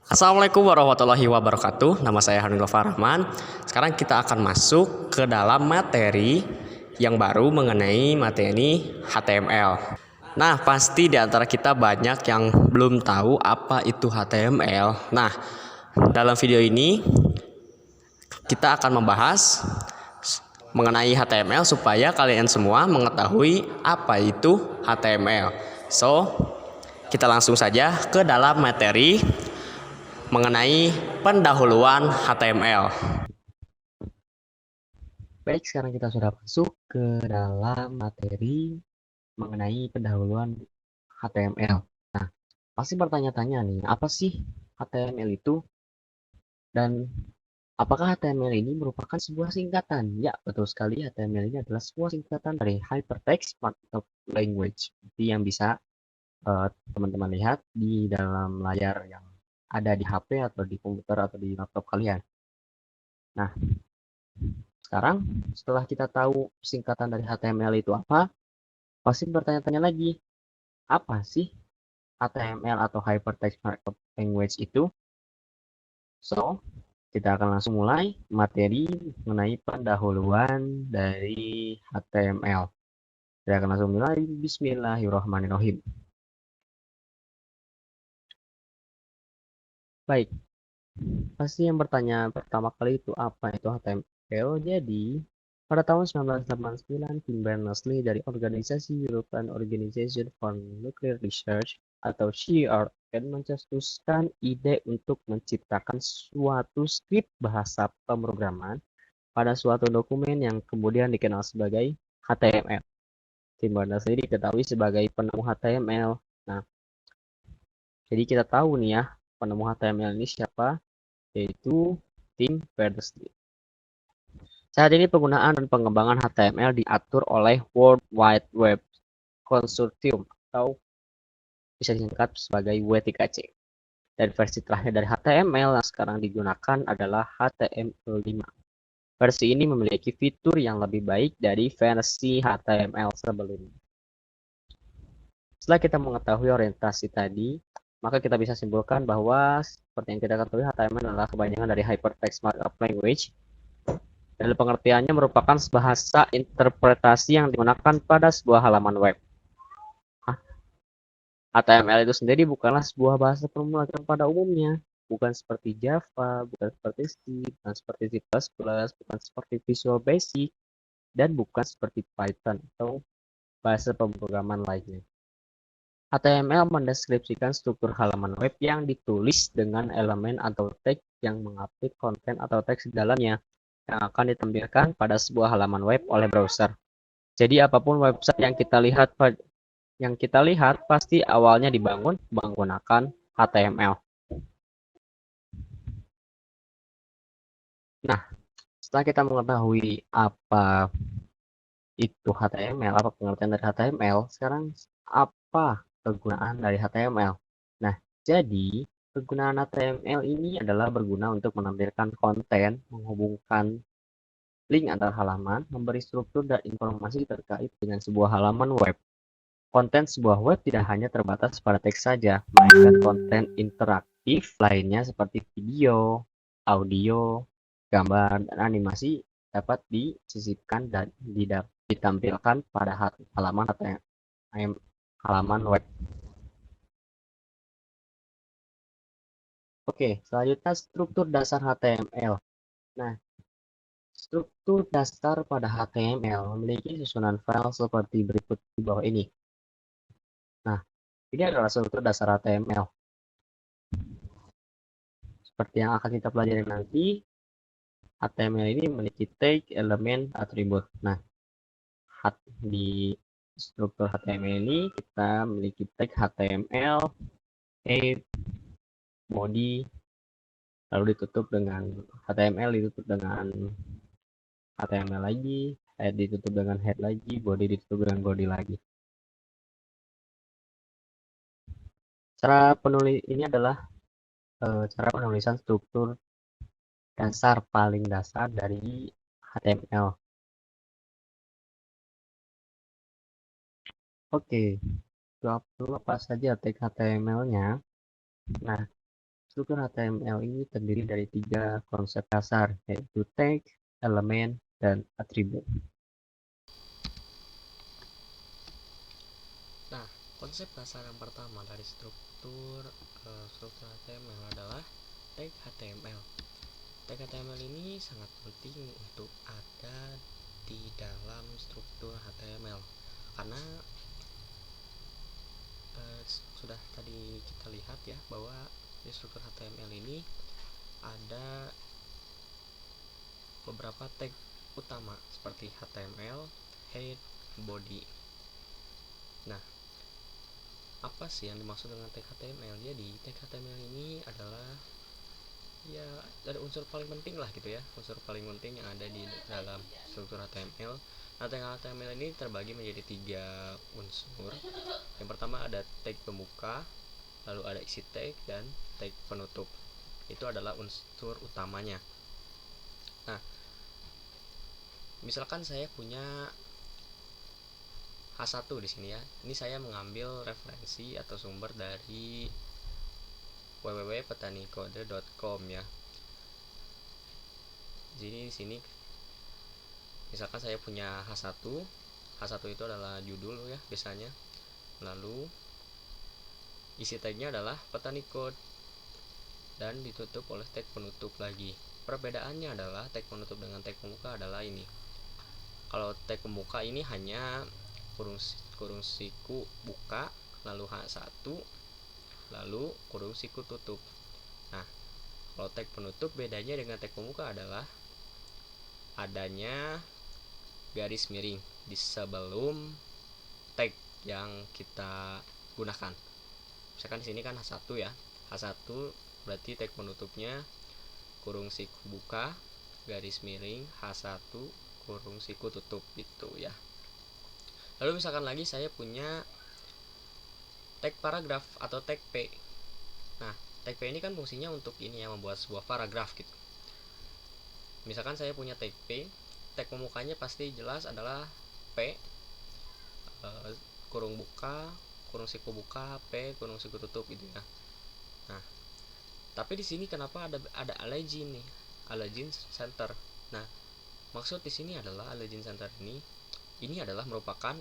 Assalamualaikum warahmatullahi wabarakatuh. Nama saya Hanifah Rahman. Sekarang kita akan masuk ke dalam materi yang baru mengenai materi HTML. Nah, pasti di antara kita banyak yang belum tahu apa itu HTML. Nah, dalam video ini kita akan membahas mengenai HTML supaya kalian semua mengetahui apa itu HTML. So, kita langsung saja ke dalam materi mengenai pendahuluan HTML. Baik, sekarang kita sudah masuk ke dalam materi mengenai pendahuluan HTML. Nah, pasti bertanya-tanya nih, apa sih HTML itu? Dan apakah HTML ini merupakan sebuah singkatan? Ya, betul sekali, HTML ini adalah sebuah singkatan dari Hypertext Markup Language. Seperti yang bisa teman-teman lihat di dalam layar yang ada di HP atau di komputer atau di laptop kalian. Nah, sekarang setelah kita tahu singkatan dari HTML itu apa, pasti bertanya-tanya lagi, apa sih HTML atau Hypertext Markup Language itu? So, kita akan langsung mulai materi mengenai pendahuluan dari HTML. Kita akan langsung mulai. Bismillahirrahmanirrahim. Baik, pasti yang bertanya pertama kali itu apa itu HTML. Jadi, pada tahun 1989, Tim Berners-Lee dari organisasi European Organization for Nuclear Research atau CERN mencetuskan ide untuk menciptakan suatu skrip bahasa pemrograman pada suatu dokumen yang kemudian dikenal sebagai HTML. Tim Berners-Lee diketahui sebagai penemu HTML. Nah, jadi kita tahu nih ya, penemu HTML ini siapa? Yaitu Tim Berners-Lee. Saat ini penggunaan dan pengembangan HTML diatur oleh World Wide Web Consortium atau bisa disingkat sebagai W3C. Dan versi terakhir dari HTML yang sekarang digunakan adalah HTML5. Versi ini memiliki fitur yang lebih baik dari versi HTML sebelumnya. Setelah kita mengetahui orientasi tadi, maka kita bisa simpulkan bahwa seperti yang kita ketahui HTML adalah kepanjangan dari Hypertext Markup Language. Dan pengertiannya merupakan bahasa interpretasi yang digunakan pada sebuah halaman web. HTML itu sendiri bukanlah sebuah bahasa pemrograman pada umumnya. Bukan seperti Java, bukan seperti C, bukan seperti C++, bukan seperti Visual Basic, dan bukan seperti Python atau bahasa pemrograman lainnya. HTML mendeskripsikan struktur halaman web yang ditulis dengan elemen atau teks yang mengupdate konten atau teks di dalamnya yang akan ditampilkan pada sebuah halaman web oleh browser. Jadi apapun website yang kita lihat pasti awalnya dibangun menggunakan HTML. Nah, setelah kita mengetahui apa itu HTML, apa pengertian dari HTML, sekarang apa kegunaan dari HTML? Nah, jadi kegunaan HTML ini adalah berguna untuk menampilkan konten, menghubungkan link antar halaman, memberi struktur dan informasi terkait dengan sebuah halaman web. Konten sebuah web tidak hanya terbatas pada teks saja, melainkan konten interaktif lainnya seperti video, audio, gambar, dan animasi dapat disisipkan dan ditampilkan pada halaman web. Oke, selanjutnya struktur dasar HTML. Nah, struktur dasar pada HTML memiliki susunan file seperti berikut di bawah ini. Nah, ini adalah struktur dasar HTML. Seperti yang akan kita pelajari nanti, HTML ini memiliki tag, elemen, atribut. Nah, di struktur HTML ini kita memiliki tag HTML, head, body, lalu ditutup dengan HTML ditutup dengan HTML lagi, head ditutup dengan head lagi, body ditutup dengan body lagi. Cara penulis ini adalah cara penulisan struktur dasar paling dasar dari HTML. Oke, dulu apa saja tag HTML-nya. Nah, struktur HTML ini terdiri dari 3 konsep dasar, yaitu tag, elemen, dan atribut. Nah, konsep dasar yang pertama dari struktur HTML adalah tag HTML. Tag HTML ini sangat penting untuk ada di dalam struktur HTML karena sudah tadi kita lihat ya bahwa di struktur HTML ini ada beberapa tag utama seperti HTML, head, body. Nah, apa sih yang dimaksud dengan tag HTML? Jadi tag HTML ini adalah ya ada unsur paling penting lah gitu ya, unsur paling penting yang ada di dalam struktur HTML. Nah, tag HTML ini terbagi menjadi 3 unsur. Yang pertama ada tag pembuka, lalu ada isi tag, dan tag penutup. Itu adalah unsur utamanya. Nah, misalkan saya punya H1 di sini ya. Ini saya mengambil referensi atau sumber dari www.petanikode.com ya. Jadi di sini misalkan saya punya H1. H1 itu adalah judul ya biasanya. Lalu isi tagnya adalah petani code dan ditutup oleh tag penutup lagi. Perbedaannya adalah tag penutup dengan tag pembuka adalah ini. Kalau tag pembuka ini hanya kurung siku buka, lalu H1, lalu kurung siku tutup. Nah, kalau tag penutup bedanya dengan tag pembuka adalah adanya garis miring di sebelum tag yang kita gunakan. Misalkan di sini kan H1 ya. H1 berarti tag penutupnya kurung siku buka garis miring H1 kurung siku tutup itu ya. Lalu misalkan lagi saya punya tag paragraf atau tag P. Nah, tag P ini kan fungsinya untuk ini ya, membuat sebuah paragraf gitu. Misalkan saya punya tag P, tag pembukanya pasti jelas adalah P kurung buka, kurung siku buka, P kurung siku tutup gitu ya. Nah, tapi di sini kenapa ada align nih? Align center. Nah, maksud di sini adalah align center ini adalah merupakan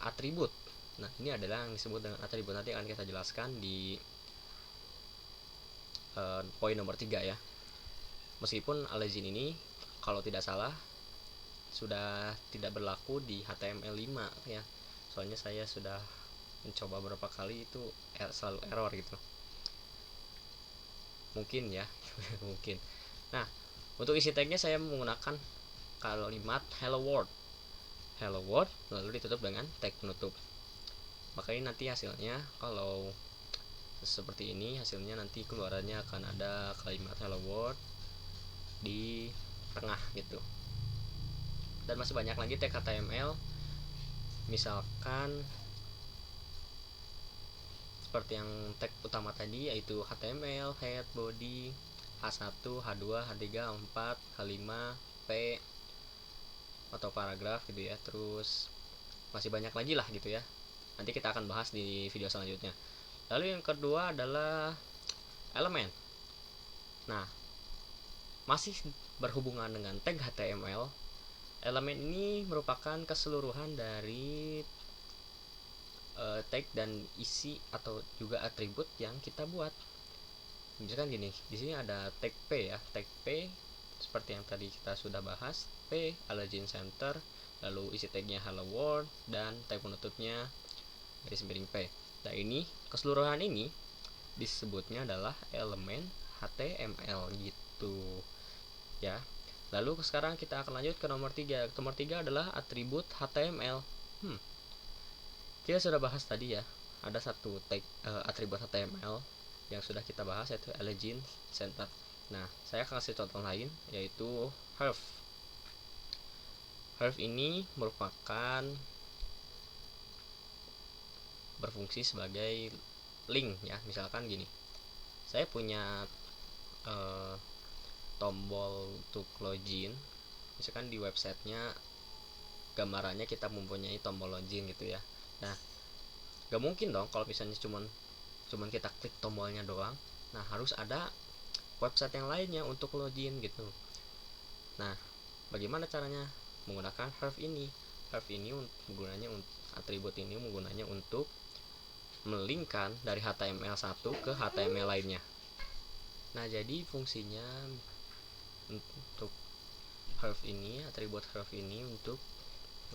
atribut. Nah, ini adalah yang disebut dengan atribut. Nanti akan kita jelaskan di poin nomor 3 ya. Meskipun align ini kalau tidak salah sudah tidak berlaku di HTML5 ya. Soalnya saya sudah mencoba beberapa kali itu selalu error gitu. Mungkin ya, mungkin. Nah, untuk isi tagnya saya menggunakan kalimat hello world. Hello world lalu ditutup dengan tag penutup. Makanya nanti hasilnya kalau seperti ini hasilnya nanti keluarannya akan ada kalimat hello world di tengah gitu. Dan masih banyak lagi tag HTML, misalkan seperti yang tag utama tadi yaitu HTML, head, body, H1, H2, H3, H4, H5, P atau paragraf gitu ya. Terus masih banyak lagi lah gitu ya. Nanti kita akan bahas di video selanjutnya. Lalu yang kedua adalah elemen. Nah, masih berhubungan dengan tag HTML. Elemen ini merupakan keseluruhan dari tag dan isi atau juga atribut yang kita buat. Misalkan gini, di sini ada tag P ya. Tag P seperti yang tadi kita sudah bahas, P align center, lalu isi tagnya hello world dan tag penutupnya garis miring P. Nah, ini keseluruhan ini disebutnya adalah elemen HTML gitu ya. Lalu sekarang kita akan lanjut ke nomor 3. Nomor 3 adalah atribut HTML. Kita sudah bahas tadi ya, ada satu tag atribut HTML yang sudah kita bahas yaitu align center. Nah, saya akan kasih contoh lain yaitu href. Href ini merupakan berfungsi sebagai link ya. Misalkan gini, saya punya tombol untuk login, misalkan di websitenya gambarannya kita mempunyai tombol login gitu ya. Nah, gak mungkin dong kalau misalnya cuman kita klik tombolnya doang. Nah, harus ada website yang lainnya untuk login gitu. Nah, bagaimana caranya? Menggunakan Herf ini. Herf ini gunanya, atribut ini menggunanya untuk melingkan dari HTML1 ke HTML lainnya. Nah, jadi fungsinya untuk Herf ini, atribut Herf ini untuk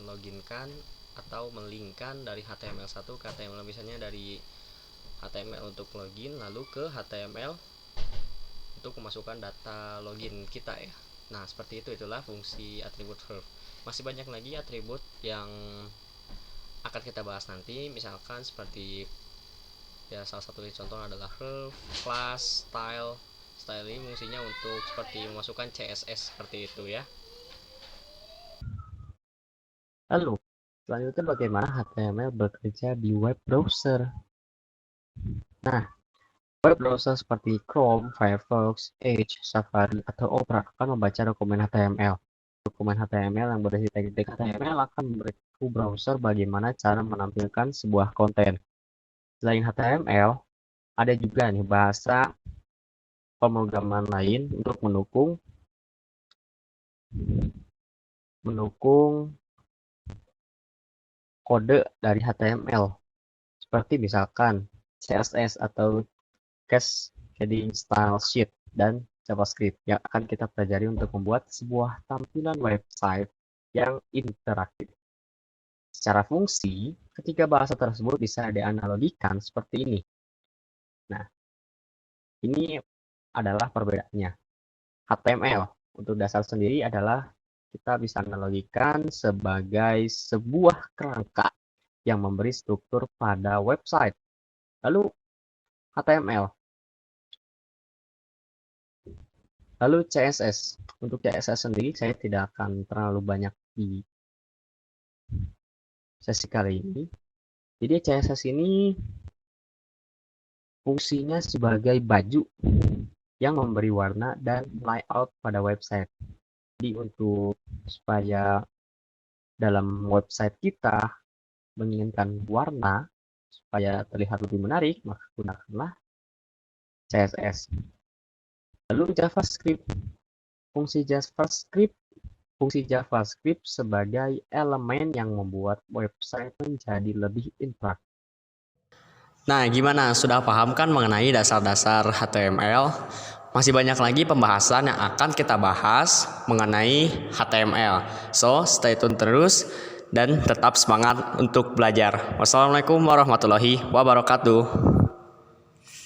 meloginkan atau melingkan dari HTML1 ke HTML, misalnya dari HTML untuk login lalu ke HTML untuk memasukkan data login kita ya. Nah, seperti itulah fungsi atribut Herf. Masih banyak lagi atribut yang akan kita bahas nanti, misalkan seperti ya salah satu contoh adalah Herf, class, style. Style ini fungsinya untuk seperti memasukkan CSS seperti itu ya. Lalu, selanjutnya bagaimana HTML bekerja di web browser? Nah, web browser seperti Chrome, Firefox, Edge, Safari, atau Opera akan membaca dokumen HTML. Dokumen HTML yang berisi tag-tag HTML akan memberitahu browser bagaimana cara menampilkan sebuah konten. Selain HTML, ada juga nih bahasa pemrograman lain untuk mendukung kode dari HTML, seperti misalkan CSS atau Cascading Style Sheet dan JavaScript yang akan kita pelajari untuk membuat sebuah tampilan website yang interaktif. Secara fungsi, ketiga bahasa tersebut bisa dianalogikan seperti ini. Nah, ini adalah perbedaannya. HTML untuk dasar sendiri adalah kita bisa analogikan sebagai sebuah kerangka yang memberi struktur pada website. Lalu HTML. Lalu CSS. Untuk CSS sendiri saya tidak akan terlalu banyak di sesi kali ini. Jadi CSS ini fungsinya sebagai baju yang memberi warna dan layout pada website. Jadi untuk supaya dalam website kita menginginkan warna supaya terlihat lebih menarik, maka gunakanlah CSS. Lalu JavaScript. Fungsi JavaScript sebagai elemen yang membuat website menjadi lebih interaktif. Nah, gimana? Sudah paham kan mengenai dasar-dasar HTML? Masih banyak lagi pembahasan yang akan kita bahas mengenai HTML. So, stay tune terus dan tetap semangat untuk belajar. Wassalamualaikum warahmatullahi wabarakatuh.